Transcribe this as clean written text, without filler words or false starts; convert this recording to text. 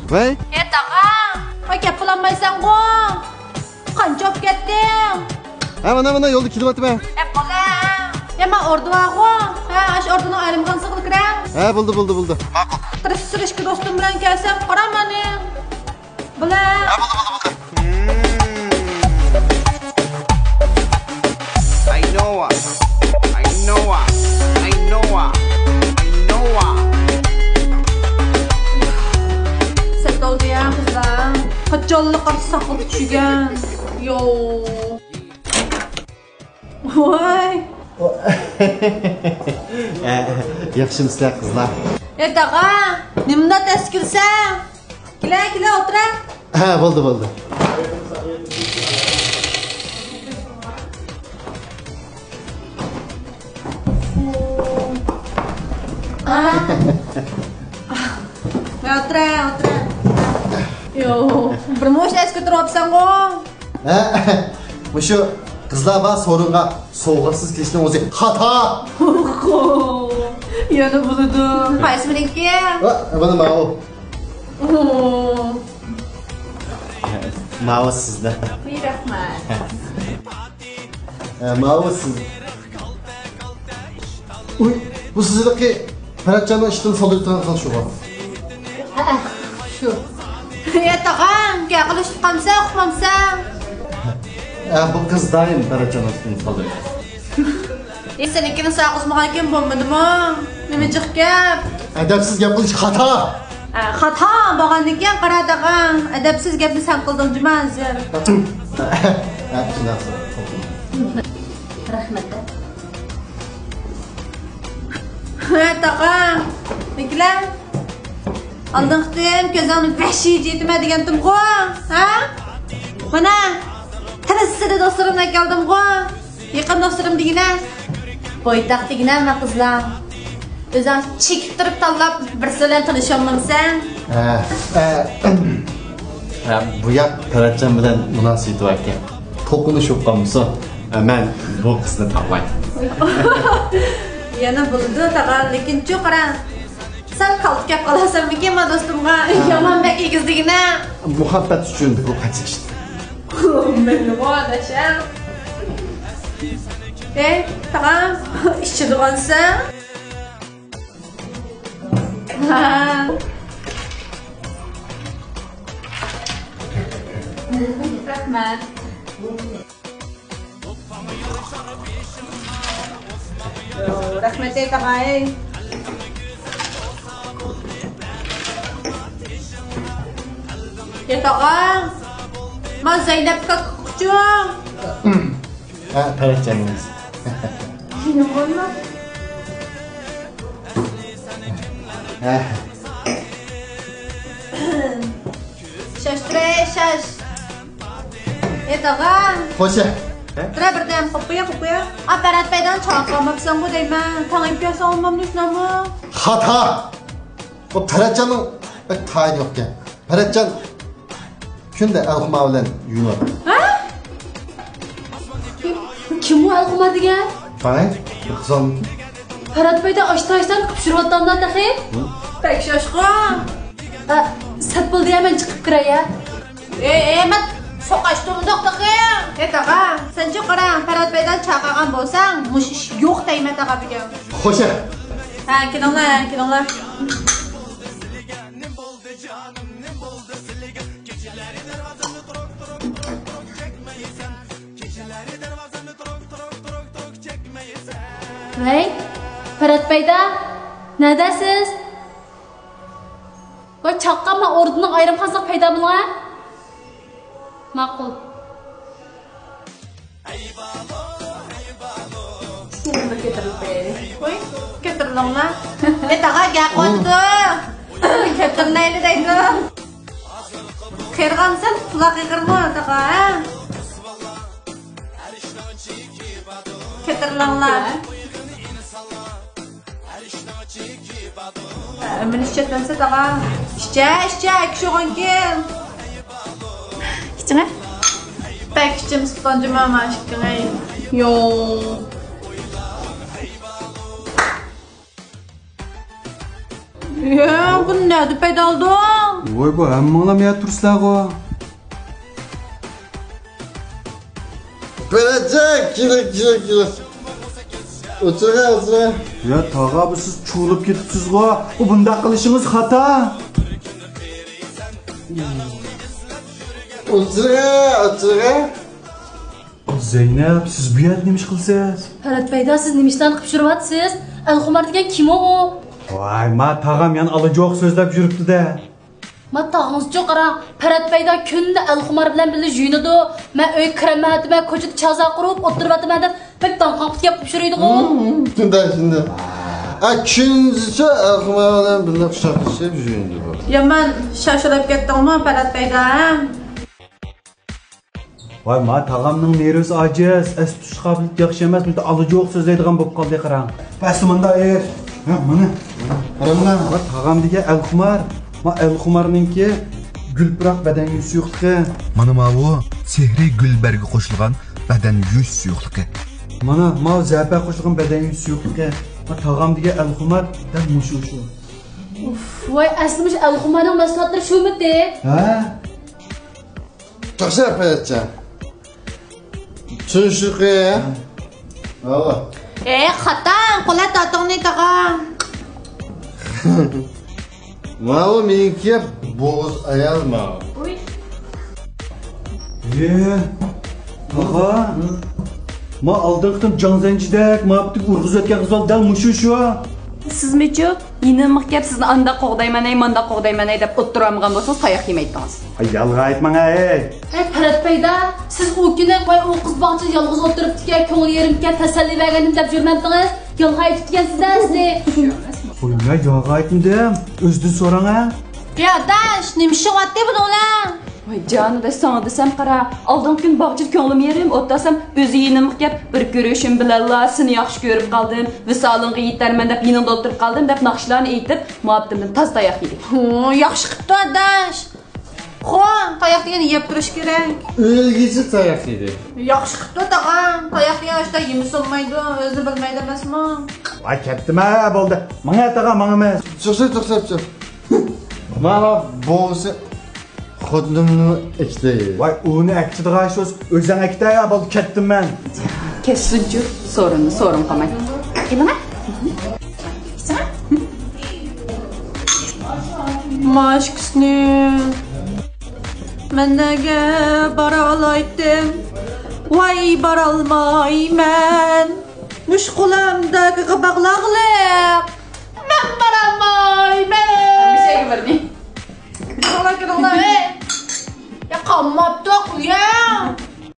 Vay? Tağam. Ay yapılanmaysan bu. Qancha ketding? Ha mana yo'lda kelyapti ben. Bolam. Men ordu var-ku. Ha, ash orduni ayrimgan sig'il kiram. Ha, buldu. Ma'qul. Tirishtirishga do'stim bilan kelsam, qara meni. Bilan. Ha, buldu. I know her. I know her. I know her. I know her. Set oldu ya kızlar. Qachonli qarshi saqlab tushgan. Yo. Voy. Yaxshimisizlar qizlar? Tağam. Nimda teskirsan? Kela o'tir. Ha, buldu. O'tir. Yo, bir mo'sh esga turibsan-ku. Ha, shu qizlar va sorunga sovg'asiz kelishning o'zi xato. Yana bo'ladi. Qaysi meniki? Mana ma'u. Ma'u sizda. Rahmat. Ma'u siz. Uy, bu sizdeki Ferhatcan'ın işten soldurduğundan sonra şu var. Shu. Tağam, gel qilish qamsa, uxlamsa. Bu kız daim Ferhatcan'ın işten soldurur. Senikini saqizmagan ekan bo'lmadimi? Nima jiq gap? Adabsiz gap qilish xato. Xato bo'lgandan keyin qara tağam. Adabsiz gapni sen qilding jumazir. Rahmat. Tağam. Niklar. Aldingdim, ko'zingni vahshiy jetma degandim-ku. Ha? Mana tirissida do'stlarimdan keldim-ku. Yaqin do'stlarim degina. Poytaxt deginami qizlar? O'zing chekib turib tanlab bir bilan tanisholmamsan? Bu yak Ferhatcan bilan munosabati bor ekan. To'qinishib qolmasa, men bu qizni tanlayman. Yana bo'ldi tag'an, lekin chu qara. Sen qalb gap qolasanmi, men do'stimga yomon bek egizligini. Muhabbat uchun bu qancha Men vodasham. Tağam, ishchidigansan? Rahmat. Rahmat tağay. Tağam. Men Zeynep'ga qo'qchum. Ha, Ferhatcan'ınız. Yine koyma. Şaş. Tağam. Hoşça. Tura birden qo'ya. Aparat paydan chaqirmoqsan bu deyman. Tangib kelsa olmam düşünamı? Xato. Bu Ferhatcan'ın bak tayini yok ekan. Ferhatcan kunda alqima bilan yuyunadi. Kim o alqima degan? Qanday? Qizim. Ferhat Bey'de aştaştan kıpşırvattandan dahi? Pek şaşkın. Satpıl diye hemen çıkıp kıra ya. Emat soqashtumdoq dahi. Tağam, sen chu qara, Ferhat Bey'den chaqirgan bo'lsang, mush ish yo'q deyman taqabiga. Hoşça. Ha, kelinglar. Hey, Ferhat Bey'de neredesiz? Bu çaqqanma ordunun ayrımxazlıq payda bulgan? Ma'qul. Ketirlinglar. Tağam gap qo'ydi. Ketirlayli deydi. Qirg'ansan, quloq qirma tağam. Ketirlinglar. Men ishchatlansa tağam. Ishcha, kishog'on kel. Kichina? Pek kichimiz tutanjima mashqqa. Yo. Ya, bu nerede pedaldı? Voy bu hammalar ya turslar. Beratcan, kira. O'tira. Ya tog'a bu siz cho'lib ketibsiz-ku. Bu bunday qilishimiz xato. O'tira. Zeynep, siz bu yerda nima ish qilsiz? Ferhat Beyda siz nima ishdan qilib yuribsiz? Alxumar degan kim u? Voy, men tog'am yana alajoq so'zlab yuribdi-da. Ma tağınızca qara, Ferhat Beyda kunda Alxumar bilan birga yuyinadi. Men uy kiramatdi, men ko'chada chaza qurib o'tiribman deb pek tanqoqlik qilib yuriydi-ku. Shunda. Kungacha Ahmad bilan birga quchoqlashib yurindi bu. Ya men shoshilib ketdimmi Ferhat Beyda? Voy, men tog'amning nerosi ojiz, as-tush qobiliyati yaxshi emas, bitta alajoq so'zlaydigan bo'lib qoldi qarang. Bas menda er. Ha, mana. Qaramdan, va tog'am degan Alxumar. Ma Alxumarninki gulpiroq badan yuz suyuqligi. Mana bu sehriy gulbarga qo'shilgan badan yuz suyuqligi. Mana zapa qo'shilgan badan yuz suyuqligi. Ma tog'am degan Alxumar dal mushu. Voy, aslimiz Alxumarning mahsulotlari shumidi? Ha? To'xta Beratcan. Tushukqa. Ava. Xatan, qo'la tatongni taqa. Mana meniki bo'g'iz ayalma. Tog'a. Ma oldinqim jonzanjidak, ma bitta urg'izayotgan qizol dal mushu shu. Sizmi-chi? Yine mahkab sizni anda qo'g'dayman deb o'ttiramgan bo'lsangiz tayoq yemaydiz. Yalg'a aytmang ey. Ferhat Beyda, siz u kuni voy u qiz bog'chada yolg'iz o'tiribdi-ku, ko'ngli yerimga tasalli berganim deb yurmabdingiz. Yolg'a aytibdingiz-da. Qo'yma yolg'a aytdim. O'zini so'rang a. Ya dash, nima shuvatdi bular? Voy jonida sana desam qara, oldingi kun bog'chada ko'nglim yerim o'ttasam o'zi yinim gap bir ko'rishim bilan seni yaxshi ko'rib qoldim. Visolingga yetarman deb yinimda o'tirib qoldim deb naqshlarni aytib, muhabbatimdan taz tayoq yedik. Yaxshi qilibdi dash. Tayoq degan yeb turish kerak. O'lgichi tayoq yedi. Yaxshi qilibdi taqa. Tayoq degan ashta yemish olmaydi, o'zi bilmaydi emasmi? Voy ketdima bo'ldi. Menga tog'a, menga emas. To'xta. Mana bo'g'izi xudimni ikkita. Voy, uni akchidiga so'z o'zing akta bo'ldi ketdim men. Kessinchi, so'rin qolmay. Nima? Mashqni men nega bara olaydim? Voy bara olmayman. Mush qo'limdagi qabaqlaqliq.